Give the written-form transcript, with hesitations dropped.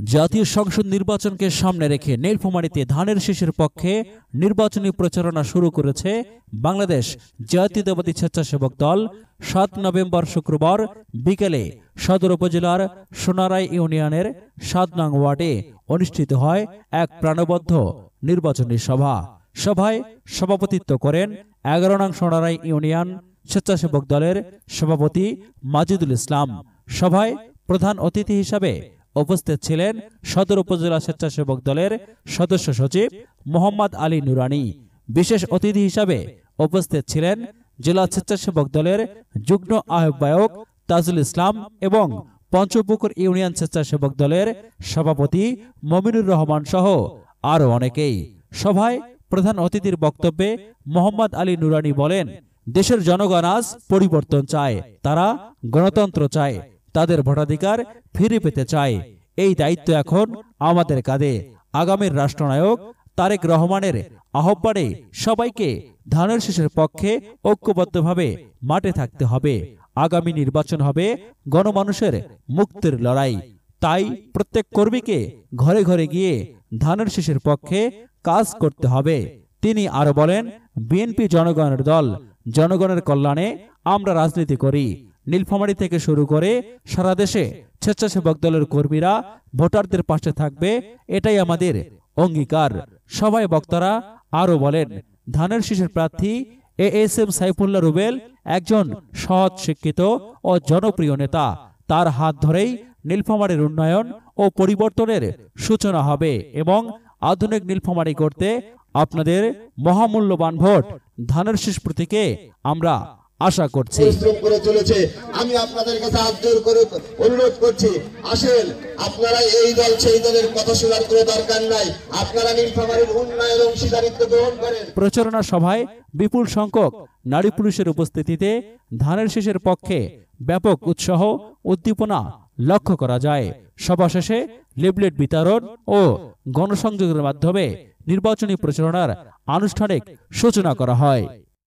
জাতীয় সংসদ নির্বাচনকে সামনে রেখে নীলফামারীতে ধানের শীষের পক্ষে নির্বাচনী প্রচারণা শুরু করেছে বাংলাদেশ জাতীয়তাবাদী স্বেচ্ছাসেবক দল। ৭ নভেম্বর শুক্রবার বিকেলে সদর উপজেলার সোনারাই ইউনিয়নের ৭ নং ওয়ার্ডে অনুষ্ঠিত হয় এক প্রাণবদ্ধ নির্বাচনী সভায় সভাপতিত্ব করেন ১১ নং সোনারাই ইউনিয়ন স্বেচ্ছাসেবক দলের সভাপতি মাজিদুল ইসলাম। সভায় প্রধান অতিথি হিসাবে উপস্থিত ছিলেন সদর উপজেলা স্বেচ্ছাসেবক দলের সদস্য সচিব মোহাম্মদ আলী নুরানী। বিশেষ অতিথি হিসাবে উপস্থিত ছিলেন জেলা স্বেচ্ছাসেবক দলের যুগ্ম আহ্বায়ক তাজুল ইসলাম এবং পঞ্চপুকুর ইউনিয়ন স্বেচ্ছাসেবক দলের সভাপতি মমিনুর রহমান সহ আরও অনেকেই। সভায় প্রধান অতিথির বক্তব্যে মোহাম্মদ আলী নুরানী বলেন, দেশের জনগণ আজ পরিবর্তন চায়, তারা গণতন্ত্র চায়, তাদের ভোটাধিকার ফিরে পেতে চায়। এই দায়িত্ব এখন আমাদের কাঁধে। আগামীর রাষ্ট্রনায়ক তারেক রহমানের আহ্বানে সবাইকে ধানের শীষের পক্ষে ঐক্যবদ্ধভাবে মাঠে থাকতে হবে। আগামী নির্বাচন হবে গণমানুষের মুক্তির লড়াই। তাই প্রত্যেক কর্মীকে ঘরে ঘরে গিয়ে ধানের শীষের পক্ষে কাজ করতে হবে। তিনি আরো বলেন, বিএনপি জনগণের দল, জনগণের কল্যাণে আমরা রাজনীতি করি। নীলফামারী থেকে শুরু করে সারা দেশে স্বেচ্ছাসেবক দলের কর্মীরা ভোটারদের পাশে থাকবে, এটাই আমাদের অঙ্গীকার। সভায় বক্তারা আরো বলেন, ধানের শীষের প্রার্থী এএসএম সাইফুল্লাহ রুবেল একজন সৎ, শিক্ষিত ও জনপ্রিয় নেতা। তার হাত ধরেই নীলফামারীর উন্নয়ন ও পরিবর্তনের সূচনা হবে এবং আধুনিক নীলফামারী করতে আপনাদের মহামূল্যবান ভোট ধানের শীষ প্রতীকে আমরা আশা করছি। পরিশ্রম করে চলেছে। আমি আপনাদের কাছে হাত জোর করে অনুরোধ করছি, আসেন, আপনারা এই দল সেই দলের কথা শোনার কোনো দরকার নাই। আপনারা নীলফামারীর উন্নয়ন অংশীদারিত্ব গ্রহণ করেন। প্রচারণা সভায় বিপুল সংখ্যক নারী পুরুষের উপস্থিতিতে ধানের শীষের পক্ষে ব্যাপক উৎসাহ উদ্দীপনা লক্ষ্য করা যায়। সভা শেষে লিফলেট বিতরণ ও গণসংযোগের মাধ্যমে নির্বাচনী প্রচারণার আনুষ্ঠানিক সূচনা করা হয়।